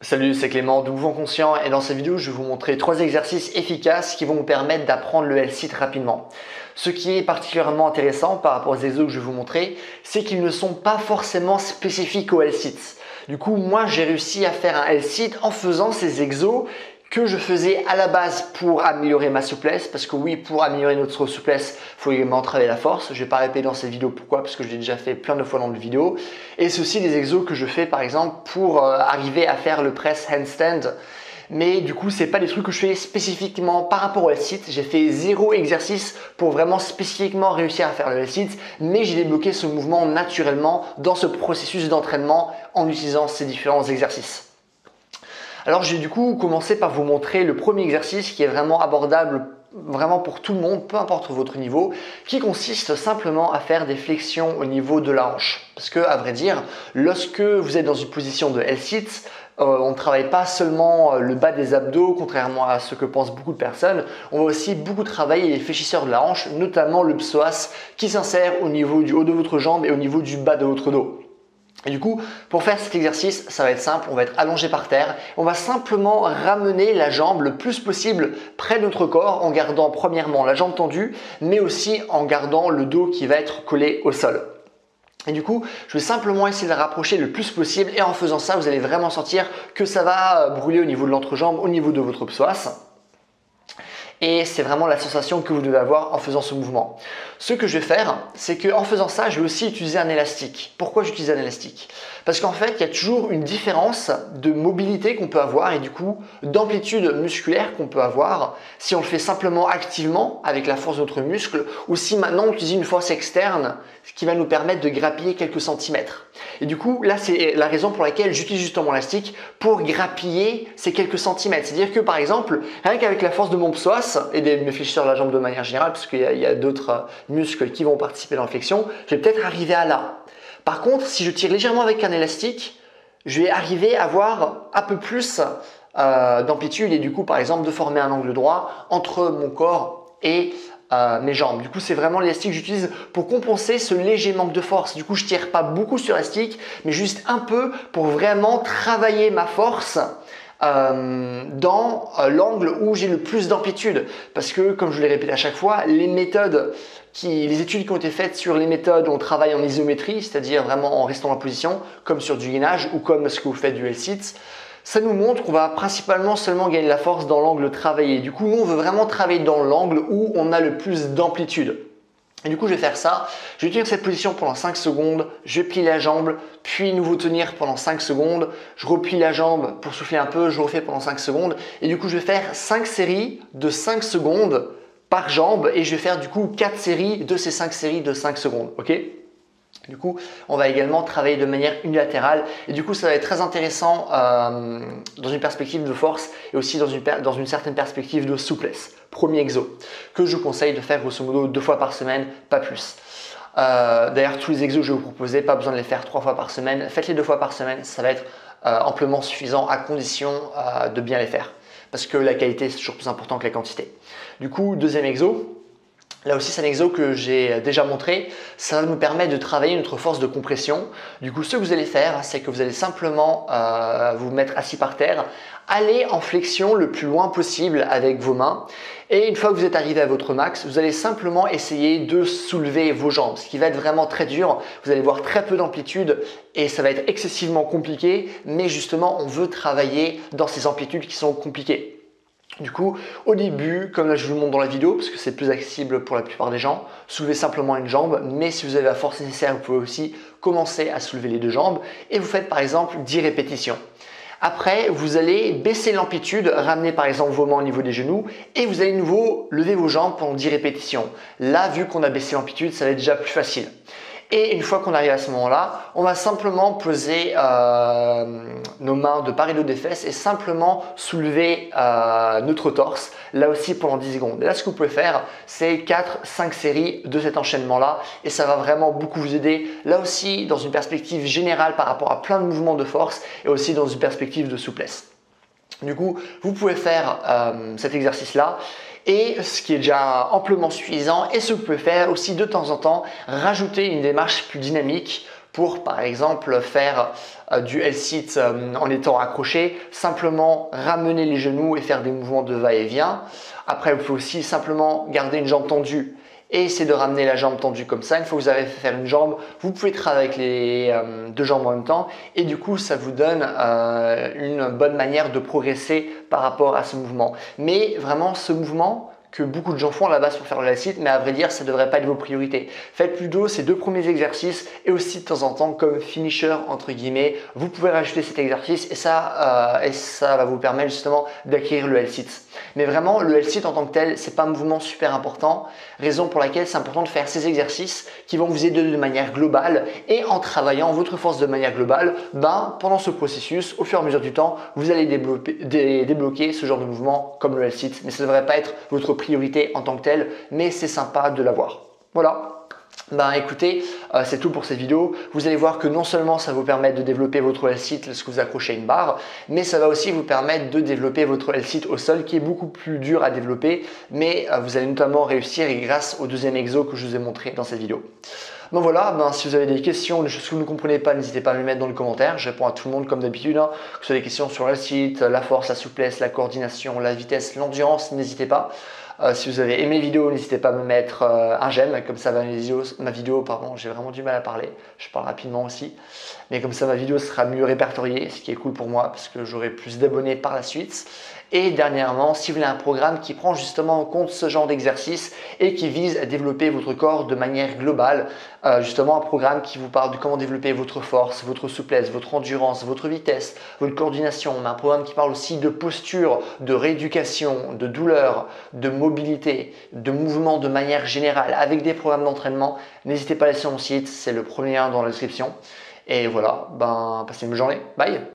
Salut, c'est Clément de Mouvement Conscient et dans cette vidéo, je vais vous montrer 3 exercices efficaces qui vont vous permettre d'apprendre le L-sit rapidement. Ce qui est particulièrement intéressant par rapport aux exos que je vais vous montrer, c'est qu'ils ne sont pas forcément spécifiques au L-sit. Du coup, moi, j'ai réussi à faire un L-sit en faisant ces exos que je faisais à la base pour améliorer ma souplesse, parce que oui, pour améliorer notre souplesse, il faut également travailler la force. Je ne vais pas répéter dans cette vidéo pourquoi, parce que je l'ai déjà fait plein de fois dans le vidéo. Et ceci des exos que je fais par exemple pour arriver à faire le press handstand. Mais du coup, c'est pas des trucs que je fais spécifiquement par rapport au L-sit. J'ai fait 0 exercice pour vraiment spécifiquement réussir à faire le L-sit, mais j'ai débloqué ce mouvement naturellement dans ce processus d'entraînement en utilisant ces différents exercices. Alors j'ai du coup commencé par vous montrer le premier exercice qui est vraiment abordable vraiment pour tout le monde, peu importe votre niveau, qui consiste simplement à faire des flexions au niveau de la hanche. Parce que à vrai dire, lorsque vous êtes dans une position de L-sit, on ne travaille pas seulement le bas des abdos, contrairement à ce que pensent beaucoup de personnes. On va aussi beaucoup travailler les fléchisseurs de la hanche, notamment le psoas qui s'insère au niveau du haut de votre jambe et au niveau du bas de votre dos. Et du coup, pour faire cet exercice, ça va être simple, on va être allongé par terre. On va simplement ramener la jambe le plus possible près de notre corps en gardant premièrement la jambe tendue, mais aussi en gardant le dos qui va être collé au sol. Et du coup, je vais simplement essayer de la rapprocher le plus possible et en faisant ça, vous allez vraiment sentir que ça va brûler au niveau de l'entrejambe, au niveau de votre psoas. Et c'est vraiment la sensation que vous devez avoir en faisant ce mouvement. Ce que je vais faire, c'est qu'en faisant ça, je vais aussi utiliser un élastique. Pourquoi j'utilise un élastique? Parce qu'en fait, il y a toujours une différence de mobilité qu'on peut avoir et du coup d'amplitude musculaire qu'on peut avoir si on le fait simplement activement avec la force de notre muscle ou si maintenant on utilise une force externe qui va nous permettre de grappiller quelques centimètres. Et du coup, là, c'est la raison pour laquelle j'utilise justement l'élastique pour grappiller ces quelques centimètres. C'est-à-dire que par exemple, rien qu'avec la force de mon psoas et de mes fléchisseurs de la jambe de manière générale, parce qu'il y a d'autres muscles qui vont participer dans la flexion, je vais peut-être arriver à là. Par contre, si je tire légèrement avec un élastique, je vais arriver à avoir un peu plus d'amplitude et du coup, par exemple, de former un angle droit entre mon corps et mes jambes. Du coup, c'est vraiment l'élastique que j'utilise pour compenser ce léger manque de force. Du coup, je tire pas beaucoup sur l'élastique, mais juste un peu pour vraiment travailler ma force dans l'angle où j'ai le plus d'amplitude. Parce que, comme je l'ai répété à chaque fois, les études qui ont été faites sur les méthodes, on travaille en isométrie, c'est-à-dire vraiment en restant en position, comme sur du gainage ou comme ce que vous faites du L-sit. Ça nous montre qu'on va principalement seulement gagner la force dans l'angle travaillé. Du coup, nous, on veut vraiment travailler dans l'angle où on a le plus d'amplitude. Et du coup, je vais faire ça. Je vais tenir cette position pendant 5 secondes. Je vais plier la jambe, puis nouveau tenir pendant 5 secondes. Je replie la jambe pour souffler un peu. Je refais pendant 5 secondes. Et du coup, je vais faire 5 séries de 5 secondes par jambe. Et je vais faire du coup 4 séries de ces 5 séries de 5 secondes. Ok ? Du coup, on va également travailler de manière unilatérale et du coup, ça va être très intéressant dans une perspective de force et aussi dans une certaine perspective de souplesse. Premier exo que je vous conseille de faire grosso modo 2 fois par semaine, pas plus. D'ailleurs, tous les exos que je vais vous proposer, pas besoin de les faire 3 fois par semaine. Faites-les 2 fois par semaine, ça va être amplement suffisant à condition de bien les faire. Parce que la qualité, c'est toujours plus important que la quantité. Du coup, deuxième exo. Là aussi, c'est un exo que j'ai déjà montré. Ça va nous permettre de travailler notre force de compression. Du coup, ce que vous allez faire, c'est que vous allez simplement vous mettre assis par terre, aller en flexion le plus loin possible avec vos mains. Et une fois que vous êtes arrivé à votre max, vous allez simplement essayer de soulever vos jambes, ce qui va être vraiment très dur. Vous allez voir très peu d'amplitude et ça va être excessivement compliqué. Mais justement, on veut travailler dans ces amplitudes qui sont compliquées. Du coup, au début, comme là je vous le montre dans la vidéo, parce que c'est plus accessible pour la plupart des gens, soulevez simplement une jambe, mais si vous avez la force nécessaire, vous pouvez aussi commencer à soulever les 2 jambes et vous faites par exemple 10 répétitions. Après, vous allez baisser l'amplitude, ramener par exemple vos mains au niveau des genoux et vous allez de nouveau lever vos jambes pendant 10 répétitions. Là, vu qu'on a baissé l'amplitude, ça va être déjà plus facile. Et une fois qu'on arrive à ce moment-là, on va simplement poser nos mains de part et d'autre des fesses et simplement soulever notre torse, là aussi pendant 10 secondes. Et là, ce que vous pouvez faire, c'est 4-5 séries de cet enchaînement-là et ça va vraiment beaucoup vous aider, là aussi dans une perspective générale par rapport à plein de mouvements de force et aussi dans une perspective de souplesse. Du coup, vous pouvez faire cet exercice-là. Et ce qui est déjà amplement suffisant et ce que vous pouvez faire aussi de temps en temps, rajouter une démarche plus dynamique pour par exemple faire du L-sit en étant accroché, simplement ramener les genoux et faire des mouvements de va-et-vient. Après, vous pouvez aussi simplement garder une jambe tendue et essayer de ramener la jambe tendue comme ça. Une fois que vous avez fait faire une jambe, vous pouvez travailler avec les deux jambes en même temps et du coup ça vous donne une bonne manière de progresser par rapport à ce mouvement. Mais vraiment ce mouvement que beaucoup de gens font à la base pour faire le L-sit, mais à vrai dire ça ne devrait pas être vos priorités. Faites plutôt ces deux premiers exercices et aussi de temps en temps comme finisher entre guillemets, vous pouvez rajouter cet exercice et ça va vous permettre justement d'acquérir le L-sit. Mais vraiment le L-sit en tant que tel, c'est pas un mouvement super important, raison pour laquelle c'est important de faire ces exercices qui vont vous aider de manière globale et en travaillant votre force de manière globale, pendant ce processus, au fur et à mesure du temps, vous allez débloquer ce genre de mouvement comme le L-sit, mais ça ne devrait pas être votre priorité en tant que telle, mais c'est sympa de l'avoir. Voilà. Écoutez, c'est tout pour cette vidéo. Vous allez voir que non seulement ça vous permet de développer votre L-sit lorsque vous accrochez une barre, mais ça va aussi vous permettre de développer votre L-sit au sol qui est beaucoup plus dur à développer, mais vous allez notamment réussir grâce au deuxième exo que je vous ai montré dans cette vidéo. Donc voilà, si vous avez des questions, des choses que vous ne comprenez pas, n'hésitez pas à me les mettre dans les commentaires. Je réponds à tout le monde comme d'habitude, que ce soit des questions sur le site, la force, la souplesse, la coordination, la vitesse, l'endurance, n'hésitez pas. Si vous avez aimé la vidéo, n'hésitez pas à me mettre un j'aime, comme ça ma vidéo, j'ai vraiment du mal à parler, je parle rapidement aussi, mais comme ça ma vidéo sera mieux répertoriée, ce qui est cool pour moi parce que j'aurai plus d'abonnés par la suite. Et dernièrement, si vous voulez un programme qui prend justement en compte ce genre d'exercice et qui vise à développer votre corps de manière globale, justement un programme qui vous parle de comment développer votre force, votre souplesse, votre endurance, votre vitesse, votre coordination, mais un programme qui parle aussi de posture, de rééducation, de douleur, de mobilité, de mouvement de manière générale avec des programmes d'entraînement, n'hésitez pas à aller sur mon site, c'est le premier lien dans la description. Et voilà, passez une bonne journée, bye!